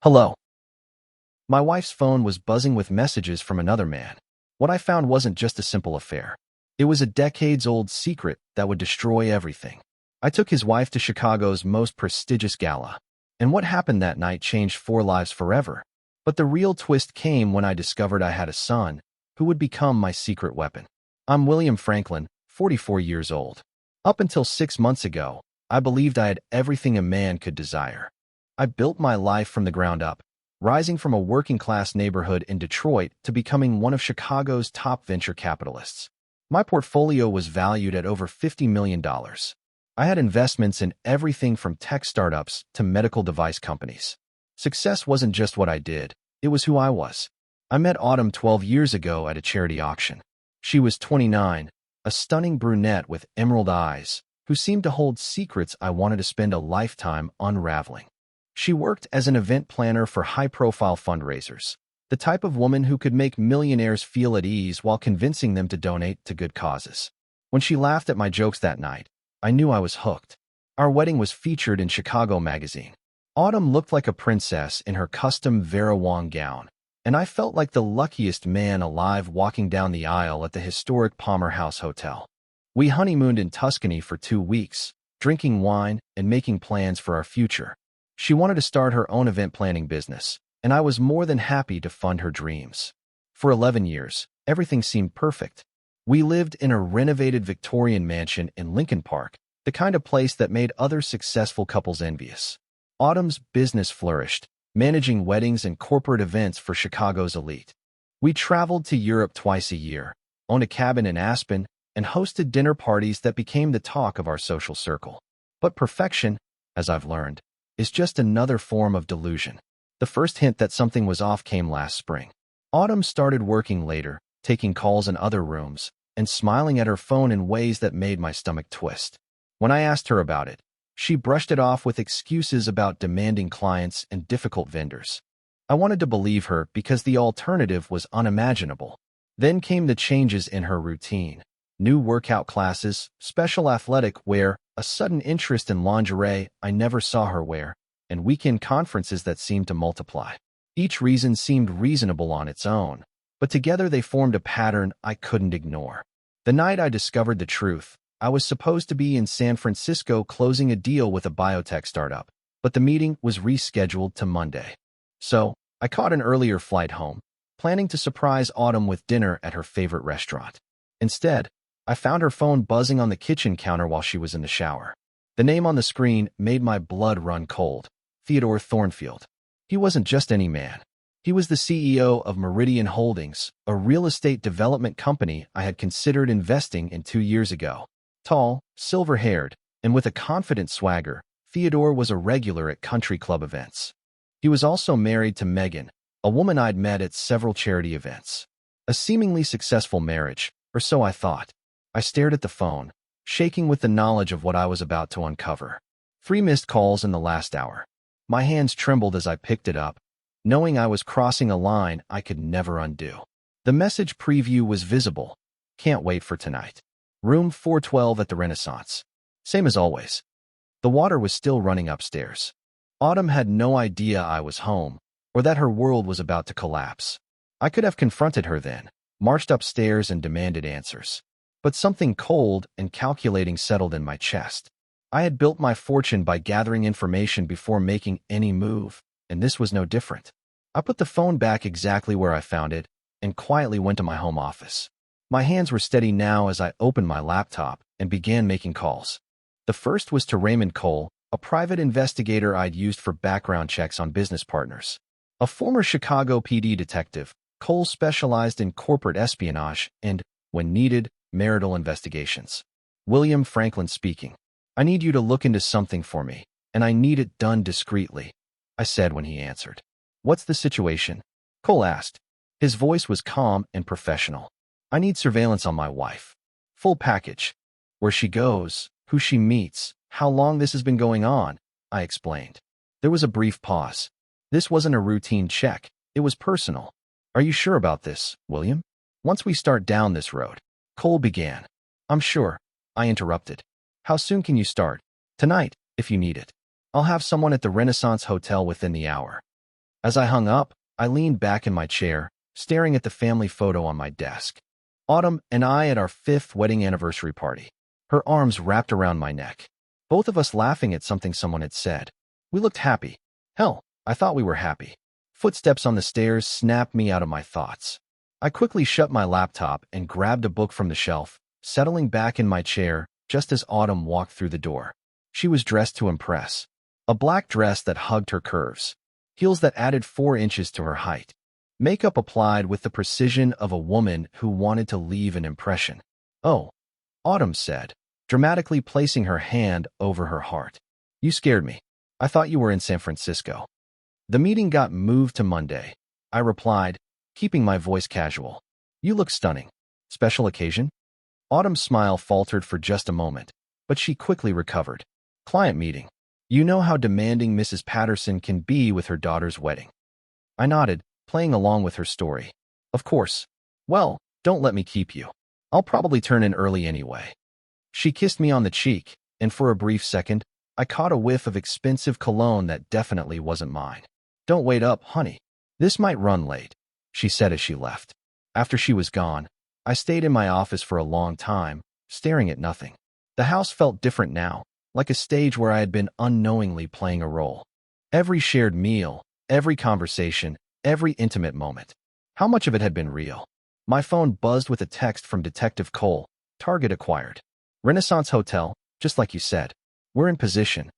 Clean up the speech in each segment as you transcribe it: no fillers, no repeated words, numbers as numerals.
Hello. My wife's phone was buzzing with messages from another man. What I found wasn't just a simple affair. It was a decades-old secret that would destroy everything. I took his wife to Chicago's most prestigious gala, and what happened that night changed four lives forever. But the real twist came when I discovered I had a son who would become my secret weapon. I'm William Franklin, 44 years old. Up until 6 months ago, I believed I had everything a man could desire. I built my life from the ground up, rising from a working-class neighborhood in Detroit to becoming one of Chicago's top venture capitalists. My portfolio was valued at over $50 million. I had investments in everything from tech startups to medical device companies. Success wasn't just what I did, it was who I was. I met Autumn 12 years ago at a charity auction. She was 29, a stunning brunette with emerald eyes, who seemed to hold secrets I wanted to spend a lifetime unraveling. She worked as an event planner for high-profile fundraisers, the type of woman who could make millionaires feel at ease while convincing them to donate to good causes. When she laughed at my jokes that night, I knew I was hooked. Our wedding was featured in Chicago Magazine. Autumn looked like a princess in her custom Vera Wang gown, and I felt like the luckiest man alive walking down the aisle at the historic Palmer House Hotel. We honeymooned in Tuscany for 2 weeks, drinking wine and making plans for our future. She wanted to start her own event planning business, and I was more than happy to fund her dreams. For 11 years, everything seemed perfect. We lived in a renovated Victorian mansion in Lincoln Park, the kind of place that made other successful couples envious. Autumn's business flourished, managing weddings and corporate events for Chicago's elite. We traveled to Europe twice a year, owned a cabin in Aspen, and hosted dinner parties that became the talk of our social circle. But perfection, as I've learned, is just another form of delusion. The first hint that something was off came last spring. Autumn started working later, taking calls in other rooms, and smiling at her phone in ways that made my stomach twist. When I asked her about it, she brushed it off with excuses about demanding clients and difficult vendors. I wanted to believe her because the alternative was unimaginable. Then came the changes in her routine. New workout classes, special athletic wear, a sudden interest in lingerie I never saw her wear, and weekend conferences that seemed to multiply. Each reason seemed reasonable on its own, but together they formed a pattern I couldn't ignore. The night I discovered the truth, I was supposed to be in San Francisco closing a deal with a biotech startup, but the meeting was rescheduled to Monday. So, I caught an earlier flight home, planning to surprise Autumn with dinner at her favorite restaurant. Instead, I found her phone buzzing on the kitchen counter while she was in the shower. The name on the screen made my blood run cold. Theodore Thornfield. He wasn't just any man. He was the CEO of Meridian Holdings, a real estate development company I had considered investing in 2 years ago. Tall, silver-haired, and with a confident swagger, Theodore was a regular at country club events. He was also married to Megan, a woman I'd met at several charity events. A seemingly successful marriage, or so I thought. I stared at the phone, shaking with the knowledge of what I was about to uncover. 3 missed calls in the last hour. My hands trembled as I picked it up, knowing I was crossing a line I could never undo. The message preview was visible. Can't wait for tonight. Room 412 at the Renaissance. Same as always. The water was still running upstairs. Autumn had no idea I was home, or that her world was about to collapse. I could have confronted her then, marched upstairs and demanded answers. But something cold and calculating settled in my chest. I had built my fortune by gathering information before making any move, and this was no different. I put the phone back exactly where I found it and quietly went to my home office. My hands were steady now as I opened my laptop and began making calls. The first was to Raymond Cole, a private investigator I'd used for background checks on business partners. A former Chicago PD detective, Cole specialized in corporate espionage and, when needed, marital investigations. William Franklin speaking. I need you to look into something for me, and I need it done discreetly, I said when he answered. What's the situation? Cole asked. His voice was calm and professional. I need surveillance on my wife. Full package. Where she goes, who she meets, how long this has been going on, I explained. There was a brief pause. This wasn't a routine check. It was personal. Are you sure about this, William? Once we start down this road. Cole began. I'm sure, I interrupted. How soon can you start? Tonight, if you need it. I'll have someone at the Renaissance Hotel within the hour. As I hung up, I leaned back in my chair, staring at the family photo on my desk. Autumn and I at our 5th wedding anniversary party. Her arms wrapped around my neck. Both of us laughing at something someone had said. We looked happy. Hell, I thought we were happy. Footsteps on the stairs snapped me out of my thoughts. I quickly shut my laptop and grabbed a book from the shelf, settling back in my chair just as Autumn walked through the door. She was dressed to impress. A black dress that hugged her curves. Heels that added 4 inches to her height. Makeup applied with the precision of a woman who wanted to leave an impression. "Oh," Autumn said, dramatically placing her hand over her heart. "You scared me. I thought you were in San Francisco." "The meeting got moved to Monday," I replied, keeping my voice casual. "You look stunning. Special occasion?" Autumn's smile faltered for just a moment, but she quickly recovered. "Client meeting. You know how demanding Mrs. Patterson can be with her daughter's wedding." I nodded, playing along with her story. "Of course. Well, don't let me keep you. I'll probably turn in early anyway." She kissed me on the cheek, and for a brief second, I caught a whiff of expensive cologne that definitely wasn't mine. "Don't wait up, honey. This might run late," she said as she left. After she was gone, I stayed in my office for a long time, staring at nothing. The house felt different now, like a stage where I had been unknowingly playing a role. Every shared meal, every conversation, every intimate moment. How much of it had been real? My phone buzzed with a text from Detective Cole. "Target acquired. Renaissance Hotel, just like you said. We're in position."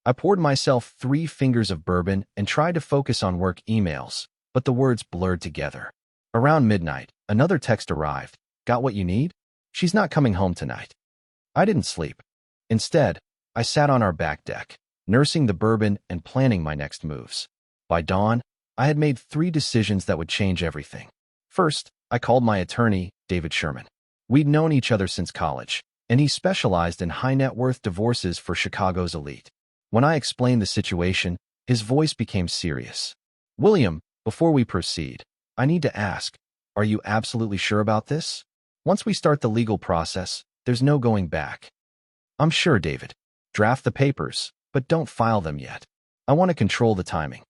I poured myself 3 fingers of bourbon and tried to focus on work emails, but the words blurred together. Around midnight, another text arrived. "Got what you need? She's not coming home tonight." I didn't sleep. Instead, I sat on our back deck, nursing the bourbon and planning my next moves. By dawn, I had made 3 decisions that would change everything. First, I called my attorney, David Sherman. We'd known each other since college, and he specialized in high-net-worth divorces for Chicago's elite. When I explained the situation, his voice became serious. "William, before we proceed, I need to ask, are you absolutely sure about this? Once we start the legal process, there's no going back." "I'm sure, David. Draft the papers, but don't file them yet. I want to control the timing."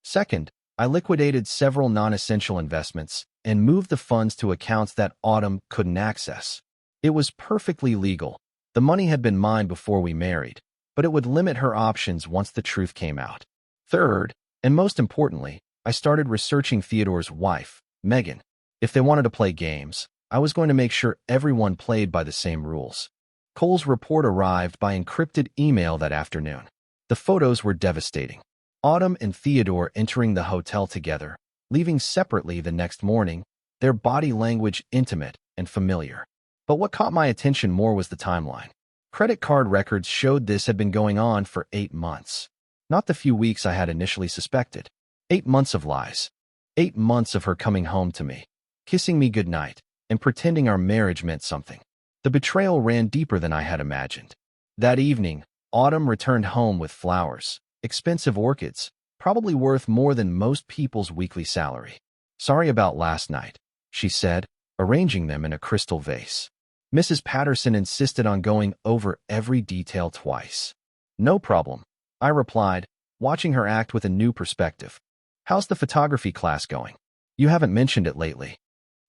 Second, I liquidated several non-essential investments and moved the funds to accounts that Autumn couldn't access. It was perfectly legal. The money had been mine before we married, but it would limit her options once the truth came out. Third, and most importantly, I started researching Theodore's wife, Megan. If they wanted to play games, I was going to make sure everyone played by the same rules. Cole's report arrived by encrypted email that afternoon. The photos were devastating. Autumn and Theodore entering the hotel together, leaving separately the next morning, their body language intimate and familiar. But what caught my attention more was the timeline. Credit card records showed this had been going on for 8 months. Not the few weeks I had initially suspected. 8 months of lies. 8 months of her coming home to me, kissing me goodnight, and pretending our marriage meant something. The betrayal ran deeper than I had imagined. That evening, Autumn returned home with flowers, expensive orchids, probably worth more than most people's weekly salary. "Sorry about last night," she said, arranging them in a crystal vase. Mrs. Patterson insisted on going over every detail twice. "No problem," I replied, watching her act with a new perspective. "How's the photography class going? You haven't mentioned it lately."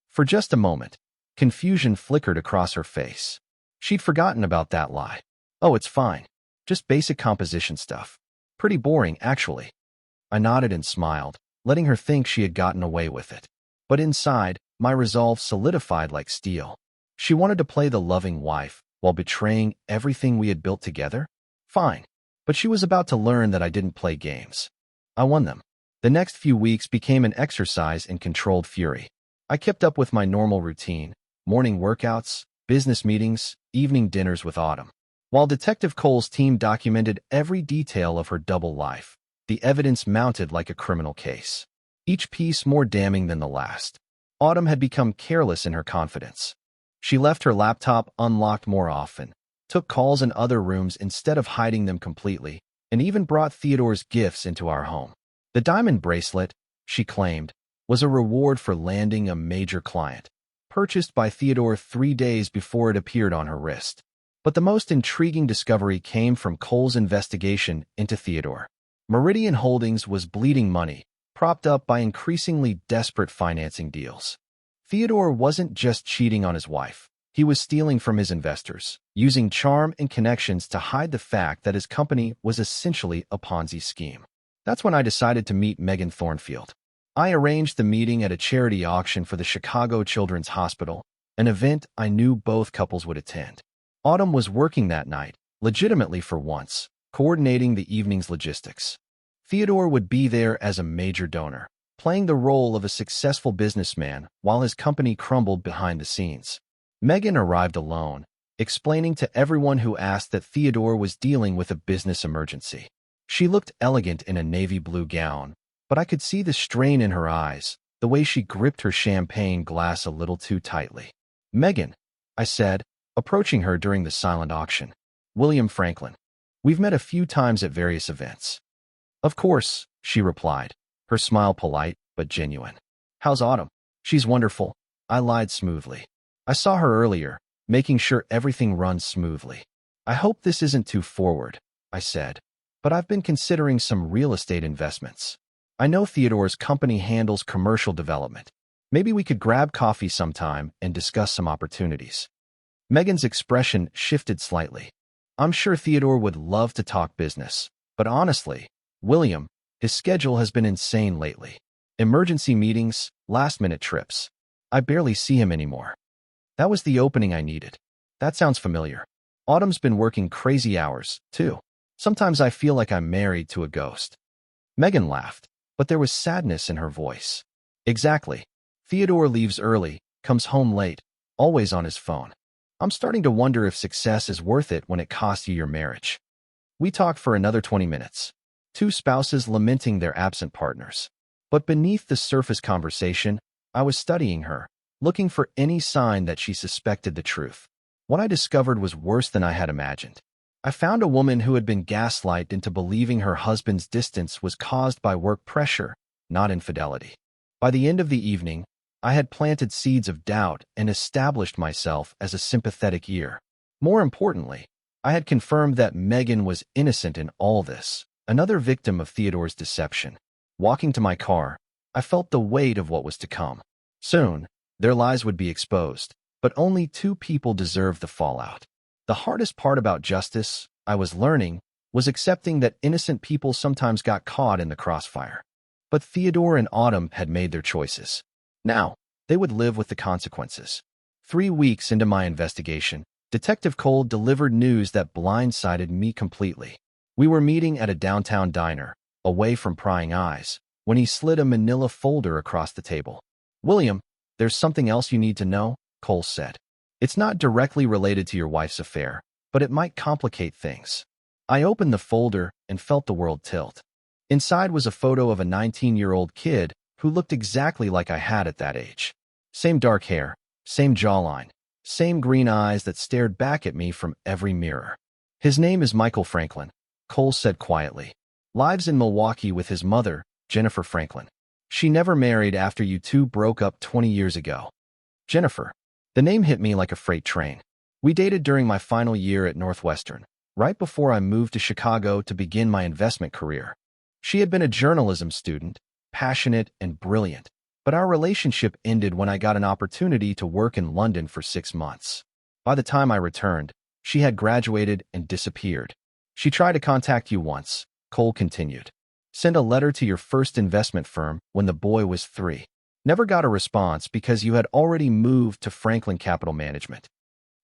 For just a moment, confusion flickered across her face. She'd forgotten about that lie. "Oh, it's fine. Just basic composition stuff. Pretty boring, actually." I nodded and smiled, letting her think she had gotten away with it. But inside, my resolve solidified like steel. She wanted to play the loving wife while betraying everything we had built together? Fine. But she was about to learn that I didn't play games. I won them. The next few weeks became an exercise in controlled fury. I kept up with my normal routine, morning workouts, business meetings, evening dinners with Autumn. While Detective Cole's team documented every detail of her double life, the evidence mounted like a criminal case. Each piece more damning than the last. Autumn had become careless in her confidence. She left her laptop unlocked more often, took calls in other rooms instead of hiding them completely, and even brought Theodore's gifts into our home. The diamond bracelet, she claimed, was a reward for landing a major client, purchased by Theodore 3 days before it appeared on her wrist. But the most intriguing discovery came from Cole's investigation into Theodore. Meridian Holdings was bleeding money, propped up by increasingly desperate financing deals. Theodore wasn't just cheating on his wife. He was stealing from his investors, using charm and connections to hide the fact that his company was essentially a Ponzi scheme. That's when I decided to meet Megan Thornfield. I arranged the meeting at a charity auction for the Chicago Children's Hospital, an event I knew both couples would attend. Autumn was working that night, legitimately for once, coordinating the evening's logistics. Theodore would be there as a major donor, playing the role of a successful businessman while his company crumbled behind the scenes. Megan arrived alone, explaining to everyone who asked that Theodore was dealing with a business emergency. She looked elegant in a navy blue gown, but I could see the strain in her eyes, the way she gripped her champagne glass a little too tightly. "Megan," I said, approaching her during the silent auction. "William Franklin. We've met a few times at various events." "Of course," she replied, her smile polite but genuine. "How's Autumn?" "She's wonderful," I lied smoothly. "I saw her earlier, making sure everything runs smoothly." "I hope this isn't too forward," I said, "but I've been considering some real estate investments. I know Theodore's company handles commercial development. Maybe we could grab coffee sometime and discuss some opportunities." Megan's expression shifted slightly. "I'm sure Theodore would love to talk business, but honestly, William, his schedule has been insane lately. Emergency meetings, last-minute trips. I barely see him anymore." That was the opening I needed. "That sounds familiar. Autumn's been working crazy hours, too. Sometimes I feel like I'm married to a ghost." Megan laughed, but there was sadness in her voice. "Exactly. Theodore leaves early, comes home late, always on his phone. I'm starting to wonder if success is worth it when it costs you your marriage." We talked for another 20 minutes. Two spouses lamenting their absent partners. But beneath the surface conversation, I was studying her, looking for any sign that she suspected the truth. What I discovered was worse than I had imagined. I found a woman who had been gaslighted into believing her husband's distance was caused by work pressure, not infidelity. By the end of the evening, I had planted seeds of doubt and established myself as a sympathetic ear. More importantly, I had confirmed that Megan was innocent in all this, another victim of Theodore's deception. Walking to my car, I felt the weight of what was to come. Soon, their lies would be exposed, but only two people deserved the fallout. The hardest part about justice, I was learning, was accepting that innocent people sometimes got caught in the crossfire. But Theodore and Autumn had made their choices. Now, they would live with the consequences. 3 weeks into my investigation, Detective Cole delivered news that blindsided me completely. We were meeting at a downtown diner, away from prying eyes, when he slid a manila folder across the table. "William, there's something else you need to know," Cole said. "It's not directly related to your wife's affair, but it might complicate things." I opened the folder and felt the world tilt. Inside was a photo of a 19-year-old kid who looked exactly like I had at that age. Same dark hair, same jawline, same green eyes that stared back at me from every mirror. "His name is Michael Franklin," Cole said quietly. "Lives in Milwaukee with his mother, Jennifer Franklin. She never married after you two broke up 20 years ago." Jennifer. The name hit me like a freight train. We dated during my final year at Northwestern, right before I moved to Chicago to begin my investment career. She had been a journalism student, passionate and brilliant, but our relationship ended when I got an opportunity to work in London for 6 months. By the time I returned, she had graduated and disappeared. "She tried to contact you once," Cole continued. "Send a letter to your first investment firm when the boy was 3. Never got a response because you had already moved to Franklin Capital Management."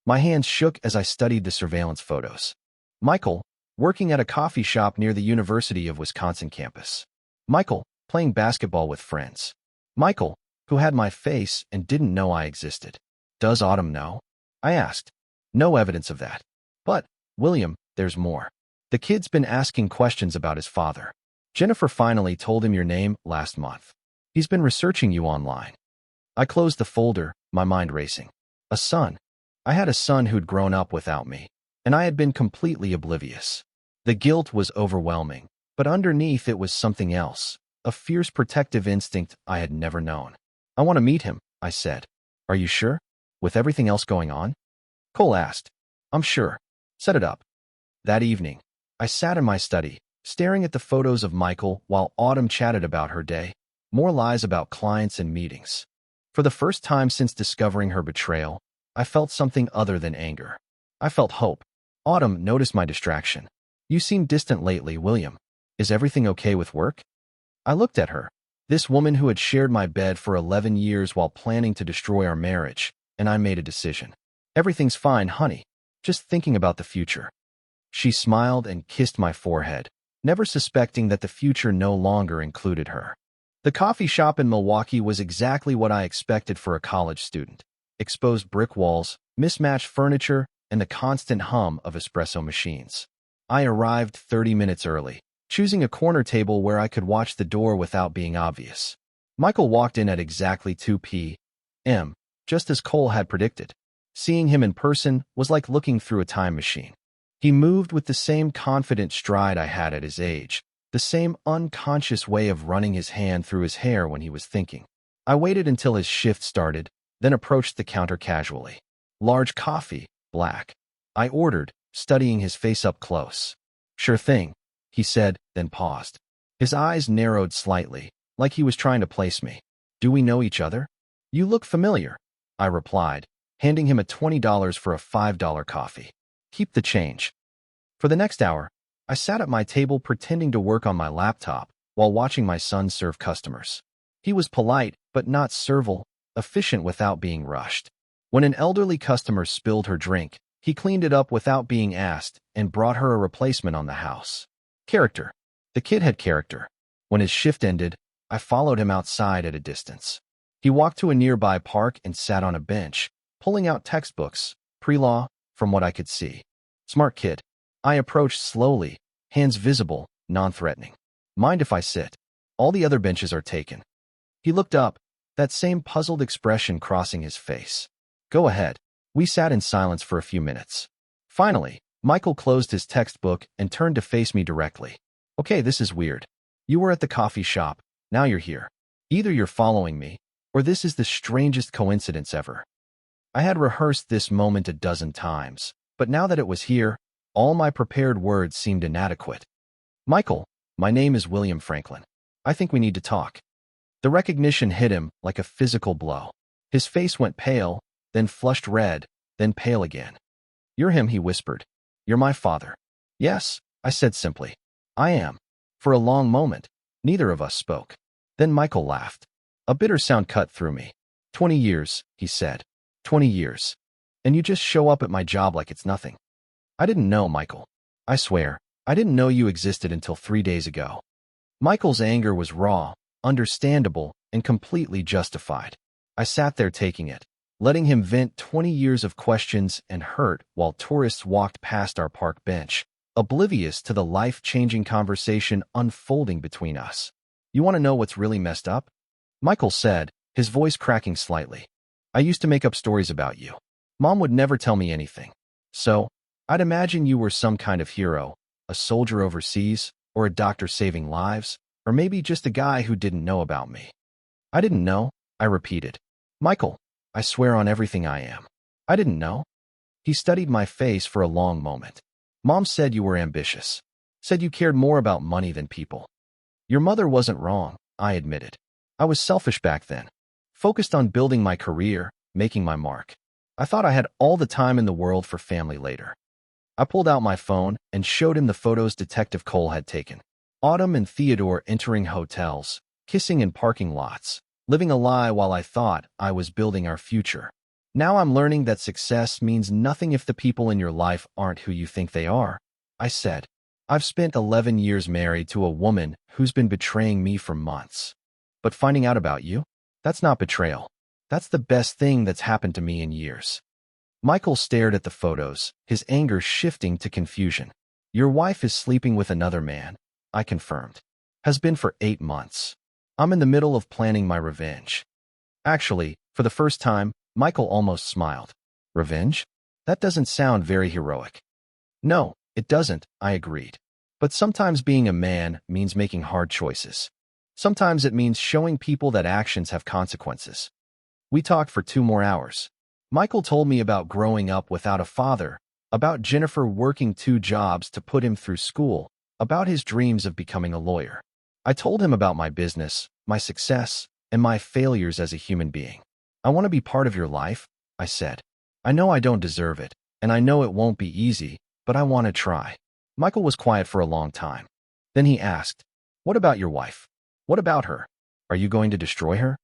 My hands shook as I studied the surveillance photos. Michael, working at a coffee shop near the University of Wisconsin campus. Michael, playing basketball with friends. Michael, who had my face and didn't know I existed. "Does Autumn know?" I asked. "No evidence of that. But, William, there's more. The kid's been asking questions about his father. Jennifer finally told him your name last month. He's been researching you online." I closed the folder, my mind racing. A son. I had a son who'd grown up without me, and I had been completely oblivious. The guilt was overwhelming, but underneath it was something else, a fierce protective instinct I had never known. "I want to meet him," I said. "Are you sure? With everything else going on?" Cole asked. "I'm sure. Set it up." That evening, I sat in my study, staring at the photos of Michael while Autumn chatted about her day. More lies about clients and meetings. For the first time since discovering her betrayal, I felt something other than anger. I felt hope. Autumn noticed my distraction. You seem distant lately, William. Is everything okay with work? I looked at her. This woman who had shared my bed for 11 years while planning to destroy our marriage, and I made a decision. Everything's fine, honey. Just thinking about the future. She smiled and kissed my forehead, never suspecting that the future no longer included her. The coffee shop in Milwaukee was exactly what I expected for a college student. Exposed brick walls, mismatched furniture, and the constant hum of espresso machines. I arrived 30 minutes early, choosing a corner table where I could watch the door without being obvious. Michael walked in at exactly 2 p.m., just as Cole had predicted. Seeing him in person was like looking through a time machine. He moved with the same confident stride I had at his age, the same unconscious way of running his hand through his hair when he was thinking. I waited until his shift started, then approached the counter casually. Large coffee, black. I ordered, studying his face up close. Sure thing, he said, then paused. His eyes narrowed slightly, like he was trying to place me. Do we know each other? You look familiar, I replied, handing him a $20 for a $5 coffee. Keep the change. For the next hour, I sat at my table pretending to work on my laptop while watching my son serve customers. He was polite, but not servile, efficient without being rushed. When an elderly customer spilled her drink, he cleaned it up without being asked and brought her a replacement on the house. Character. The kid had character. When his shift ended, I followed him outside at a distance. He walked to a nearby park and sat on a bench, pulling out textbooks, pre-law, from what I could see. Smart kid. I approached slowly, hands visible, non-threatening. Mind if I sit? All the other benches are taken. He looked up, that same puzzled expression crossing his face. Go ahead. We sat in silence for a few minutes. Finally, Michael closed his textbook and turned to face me directly. Okay, this is weird. You were at the coffee shop, now you're here. Either you're following me, or this is the strangest coincidence ever. I had rehearsed this moment a dozen times, but now that it was here, all my prepared words seemed inadequate. Michael, my name is William Franklin. I think we need to talk. The recognition hit him like a physical blow. His face went pale, then flushed red, then pale again. You're him, he whispered. You're my father. Yes, I said simply. I am. For a long moment, neither of us spoke. Then Michael laughed. A bitter sound cut through me. 20 years, he said. 20 years. And you just show up at my job like it's nothing. I didn't know, Michael. I swear, I didn't know you existed until 3 days ago. Michael's anger was raw, understandable, and completely justified. I sat there taking it, letting him vent 20 years of questions and hurt while tourists walked past our park bench, oblivious to the life-changing conversation unfolding between us. You want to know what's really messed up? Michael said, his voice cracking slightly. I used to make up stories about you. Mom would never tell me anything. So, I'd imagine you were some kind of hero, a soldier overseas, or a doctor saving lives, or maybe just a guy who didn't know about me. I didn't know, I repeated. Michael, I swear on everything I am. I didn't know. He studied my face for a long moment. Mom said you were ambitious. Said you cared more about money than people. Your mother wasn't wrong, I admitted. I was selfish back then. Focused on building my career, making my mark. I thought I had all the time in the world for family later. I pulled out my phone and showed him the photos Detective Cole had taken. Autumn and Theodore entering hotels, kissing in parking lots, living a lie while I thought I was building our future. Now I'm learning that success means nothing if the people in your life aren't who you think they are, I said. I've spent 11 years married to a woman who's been betraying me for months. But finding out about you? That's not betrayal. That's the best thing that's happened to me in years. Michael stared at the photos, his anger shifting to confusion. Your wife is sleeping with another man, I confirmed. Has been for 8 months. I'm in the middle of planning my revenge. Actually, for the first time, Michael almost smiled. Revenge? That doesn't sound very heroic. No, it doesn't, I agreed. But sometimes being a man means making hard choices. Sometimes it means showing people that actions have consequences. We talked for 2 more hours. Michael told me about growing up without a father, about Jennifer working 2 jobs to put him through school, about his dreams of becoming a lawyer. I told him about my business, my success, and my failures as a human being. I want to be part of your life, I said. I know I don't deserve it, and I know it won't be easy, but I want to try. Michael was quiet for a long time. Then he asked, "What about your wife? What about her? Are you going to destroy her?"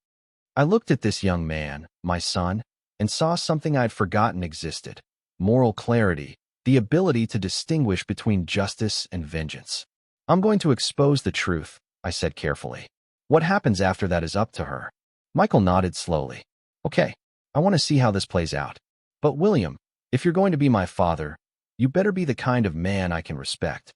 I looked at this young man, my son, and saw something I'd forgotten existed: moral clarity, the ability to distinguish between justice and vengeance. "I'm going to expose the truth," I said carefully. "What happens after that is up to her." Michael nodded slowly. "Okay, I want to see how this plays out. But William, if you're going to be my father, you better be the kind of man I can respect."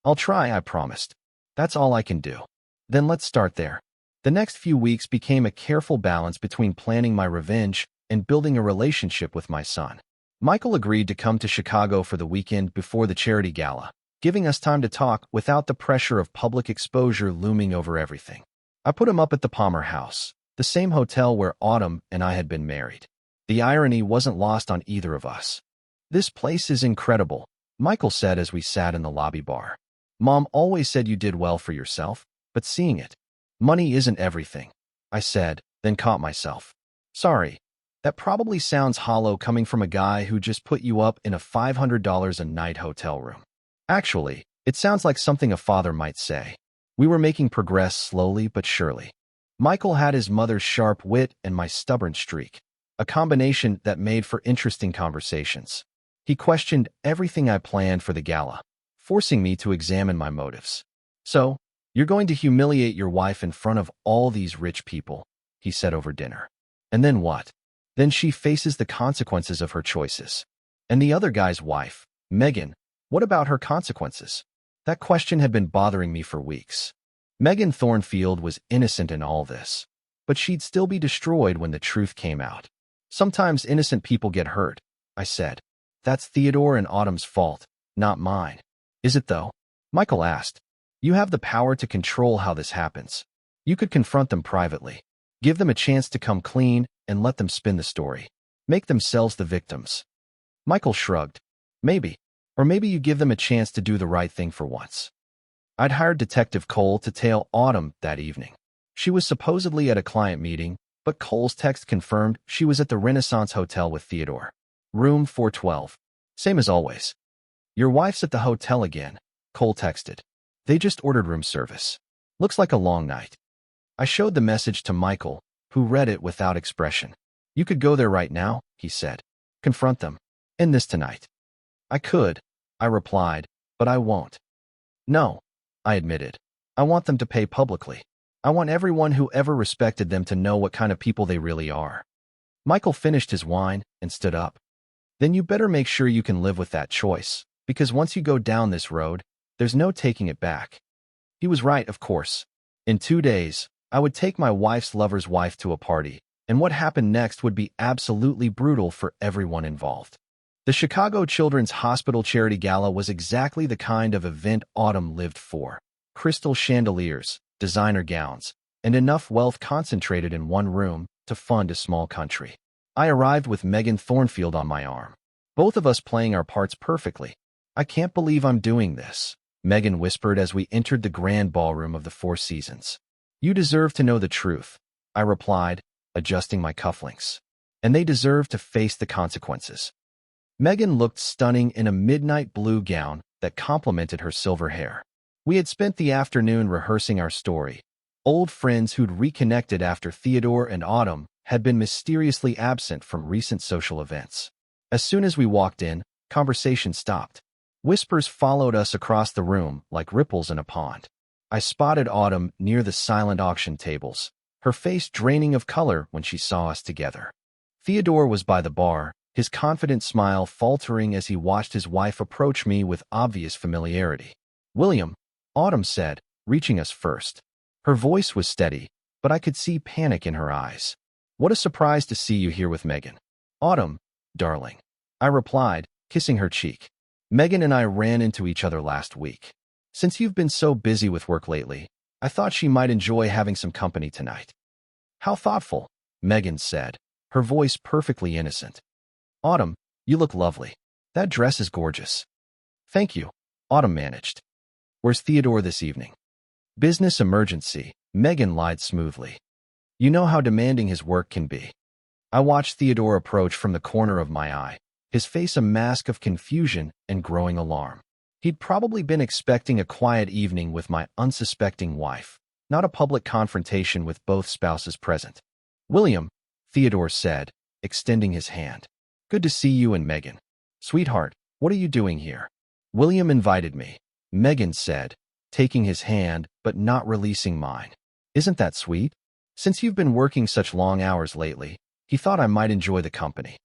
"I'll try," I promised. "That's all I can do." "Then let's start there." The next few weeks became a careful balance between planning my revenge and building a relationship with my son. Michael agreed to come to Chicago for the weekend before the charity gala, giving us time to talk without the pressure of public exposure looming over everything. I put him up at the Palmer House, the same hotel where Autumn and I had been married. The irony wasn't lost on either of us. "This place is incredible," Michael said as we sat in the lobby bar. "Mom always said you did well for yourself, but seeing it, money isn't everything," I said, then caught myself. "Sorry, that probably sounds hollow coming from a guy who just put you up in a $500 a night hotel room. Actually, it sounds like something a father might say." We were making progress slowly but surely. Michael had his mother's sharp wit and my stubborn streak, a combination that made for interesting conversations. He questioned everything I planned for the gala, forcing me to examine my motives. "So, you're going to humiliate your wife in front of all these rich people," he said over dinner. "And then what?" "Then she faces the consequences of her choices." "And the other guy's wife, Megan, what about her consequences?" That question had been bothering me for weeks. Megan Thornfield was innocent in all this, but she'd still be destroyed when the truth came out. "Sometimes innocent people get hurt," I said. "That's Theodore and Autumn's fault, not mine." "Is it though?" Michael asked. "You have the power to control how this happens. You could confront them privately, give them a chance to come clean, and let them spin the story. Make themselves the victims." Michael shrugged. "Maybe. Or maybe you give them a chance to do the right thing for once." I'd hired Detective Cole to tail Autumn that evening. She was supposedly at a client meeting, but Cole's text confirmed she was at the Renaissance Hotel with Theodore. Room 412. Same as always. "Your wife's at the hotel again," Cole texted. "They just ordered room service. Looks like a long night." I showed the message to Michael, who read it without expression. "You could go there right now," he said. "Confront them. End this tonight." "I could," I replied, "but I won't." "No," I admitted. "I want them to pay publicly. I want everyone who ever respected them to know what kind of people they really are." Michael finished his wine and stood up. "Then you better make sure you can live with that choice, because once you go down this road, there's no taking it back." He was right, of course. In 2 days, I would take my wife's lover's wife to a party, and what happened next would be absolutely brutal for everyone involved. The Chicago Children's Hospital Charity Gala was exactly the kind of event Autumn lived for. Crystal chandeliers, designer gowns, and enough wealth concentrated in one room to fund a small country. I arrived with Megan Thornfield on my arm, both of us playing our parts perfectly. "I can't believe I'm doing this," Megan whispered as we entered the grand ballroom of the Four Seasons. "You deserve to know the truth," I replied, adjusting my cufflinks. "And they deserve to face the consequences." Megan looked stunning in a midnight blue gown that complemented her silver hair. We had spent the afternoon rehearsing our story. Old friends who'd reconnected after Theodore and Autumn had been mysteriously absent from recent social events. As soon as we walked in, conversation stopped. Whispers followed us across the room like ripples in a pond. I spotted Autumn near the silent auction tables, her face draining of color when she saw us together. Theodore was by the bar, his confident smile faltering as he watched his wife approach me with obvious familiarity. "William," Autumn said, reaching us first. Her voice was steady, but I could see panic in her eyes. "What a surprise to see you here with Megan." "Autumn, darling," I replied, kissing her cheek. "Megan and I ran into each other last week. Since you've been so busy with work lately, I thought she might enjoy having some company tonight." "How thoughtful," Megan said, her voice perfectly innocent. "Autumn, you look lovely. That dress is gorgeous." "Thank you," Autumn managed. "Where's Theodore this evening?" Business emergency, Megan lied smoothly. You know how demanding his work can be. I watched Theodore approach from the corner of my eye, his face a mask of confusion and growing alarm. He'd probably been expecting a quiet evening with my unsuspecting wife, not a public confrontation with both spouses present. William, Theodore said, extending his hand. Good to see you and Megan. Sweetheart, what are you doing here? William invited me, Megan said, taking his hand but not releasing mine. Isn't that sweet? Since you've been working such long hours lately, he thought I might enjoy the company.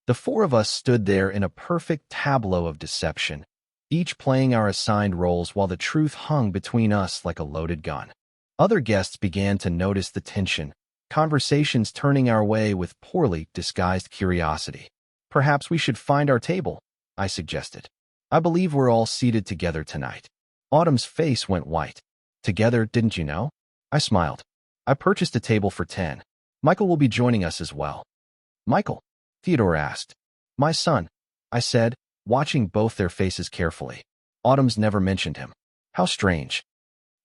The four of us stood there in a perfect tableau of deception, each playing our assigned roles while the truth hung between us like a loaded gun. Other guests began to notice the tension, conversations turning our way with poorly disguised curiosity. Perhaps we should find our table, I suggested. I believe we're all seated together tonight. Autumn's face went white. Together, didn't you know? I smiled. I purchased a table for 10. Michael will be joining us as well. Michael? Theodore asked. My son, I said, watching both their faces carefully. Autumn's never mentioned him. How strange.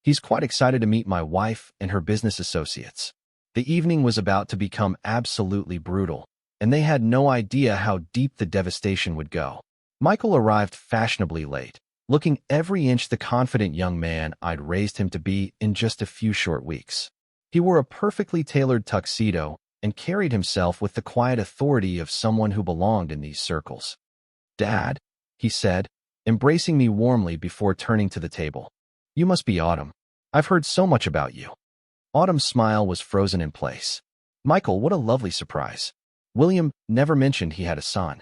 He's quite excited to meet my wife and her business associates. The evening was about to become absolutely brutal, and they had no idea how deep the devastation would go. Michael arrived fashionably late, looking every inch the confident young man I'd raised him to be in just a few short weeks. He wore a perfectly tailored tuxedo and carried himself with the quiet authority of someone who belonged in these circles. Dad, he said, embracing me warmly before turning to the table. You must be Autumn. I've heard so much about you. Autumn's smile was frozen in place. Michael, what a lovely surprise. William never mentioned he had a son.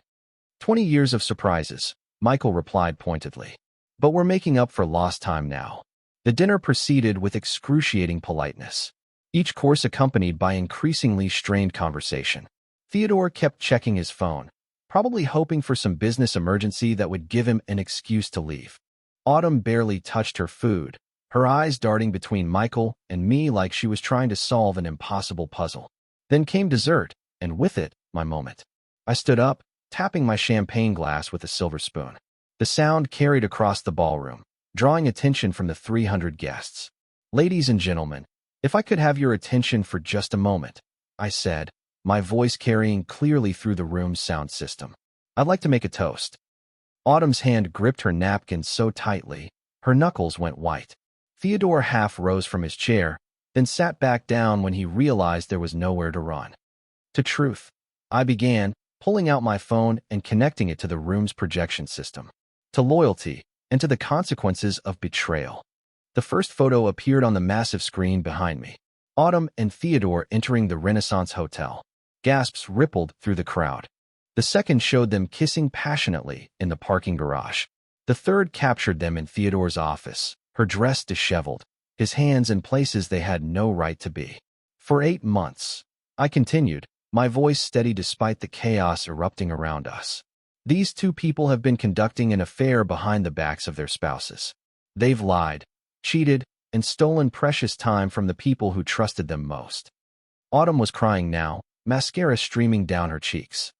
20 years of surprises, Michael replied pointedly. But we're making up for lost time now. The dinner proceeded with excruciating politeness, each course accompanied by increasingly strained conversation. Theodore kept checking his phone, probably hoping for some business emergency that would give him an excuse to leave. Autumn barely touched her food, her eyes darting between Michael and me like she was trying to solve an impossible puzzle. Then came dessert, and with it, my moment. I stood up, tapping my champagne glass with a silver spoon. The sound carried across the ballroom, drawing attention from the 300 guests. Ladies and gentlemen, if I could have your attention for just a moment, I said, my voice carrying clearly through the room's sound system. I'd like to make a toast. Autumn's hand gripped her napkin so tightly, her knuckles went white. Theodore half rose from his chair, then sat back down when he realized there was nowhere to run. To truth, I began, pulling out my phone and connecting it to the room's projection system. To loyalty, and to the consequences of betrayal. The first photo appeared on the massive screen behind me. Autumn and Theodore entering the Renaissance Hotel. Gasps rippled through the crowd. The second showed them kissing passionately in the parking garage. The third captured them in Theodore's office, her dress disheveled, his hands in places they had no right to be. For 8 months, I continued, my voice steady despite the chaos erupting around us. These two people have been conducting an affair behind the backs of their spouses. They've lied, cheated, and stolen precious time from the people who trusted them most. Autumn was crying now, mascara streaming down her cheeks.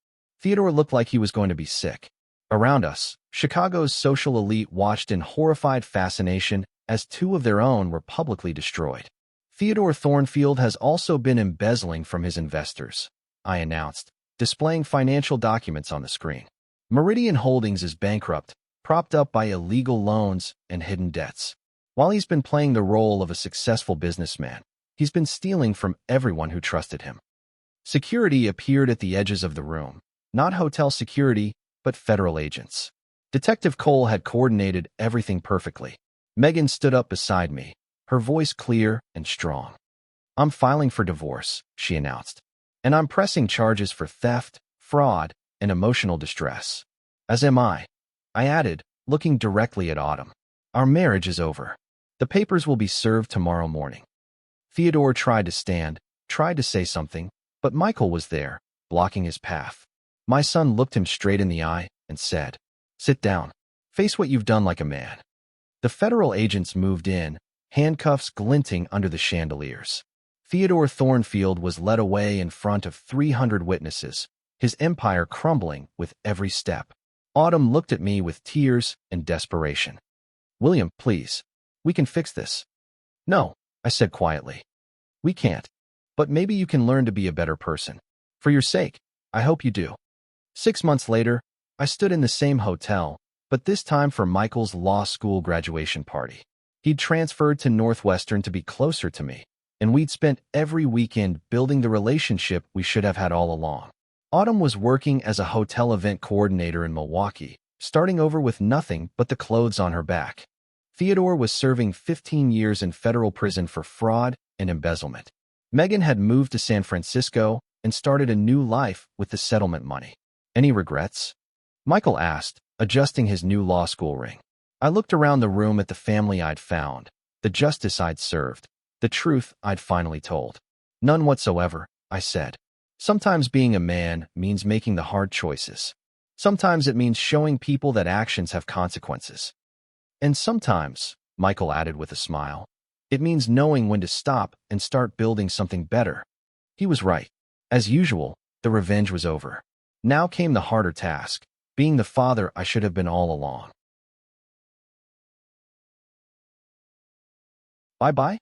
Theodore looked like he was going to be sick. Around us, Chicago's social elite watched in horrified fascination as 2 of their own were publicly destroyed. Theodore Thornfield has also been embezzling from his investors, I announced, displaying financial documents on the screen. Meridian Holdings is bankrupt, propped up by illegal loans and hidden debts. While he's been playing the role of a successful businessman, he's been stealing from everyone who trusted him. Security appeared at the edges of the room, not hotel security, but federal agents. Detective Cole had coordinated everything perfectly. Megan stood up beside me, her voice clear and strong. I'm filing for divorce, she announced, and I'm pressing charges for theft, fraud, and emotional distress. As am I added, looking directly at Autumn. Our marriage is over. The papers will be served tomorrow morning. Theodore tried to stand, tried to say something, but Michael was there, blocking his path. My son looked him straight in the eye and said, Sit down. Face what you've done like a man. The federal agents moved in, handcuffs glinting under the chandeliers. Theodore Thornfield was led away in front of 300 witnesses, his empire crumbling with every step. Autumn looked at me with tears and desperation. William, please. We can fix this. No, I said quietly. We can't. But maybe you can learn to be a better person. For your sake, I hope you do. 6 months later, I stood in the same hotel, but this time for Michael's law school graduation party. He'd transferred to Northwestern to be closer to me, and we'd spent every weekend building the relationship we should have had all along. Autumn was working as a hotel event coordinator in Milwaukee, starting over with nothing but the clothes on her back. Theodore was serving 15 years in federal prison for fraud and embezzlement. Megan had moved to San Francisco and started a new life with the settlement money. Any regrets? Michael asked, adjusting his new law school ring. I looked around the room at the family I'd found, the justice I'd served, the truth I'd finally told. None whatsoever, I said. Sometimes being a man means making the hard choices. Sometimes it means showing people that actions have consequences. And sometimes, Michael added with a smile, it means knowing when to stop and start building something better. He was right. As usual, the revenge was over. Now came the harder task, being the father I should have been all along. Bye-bye.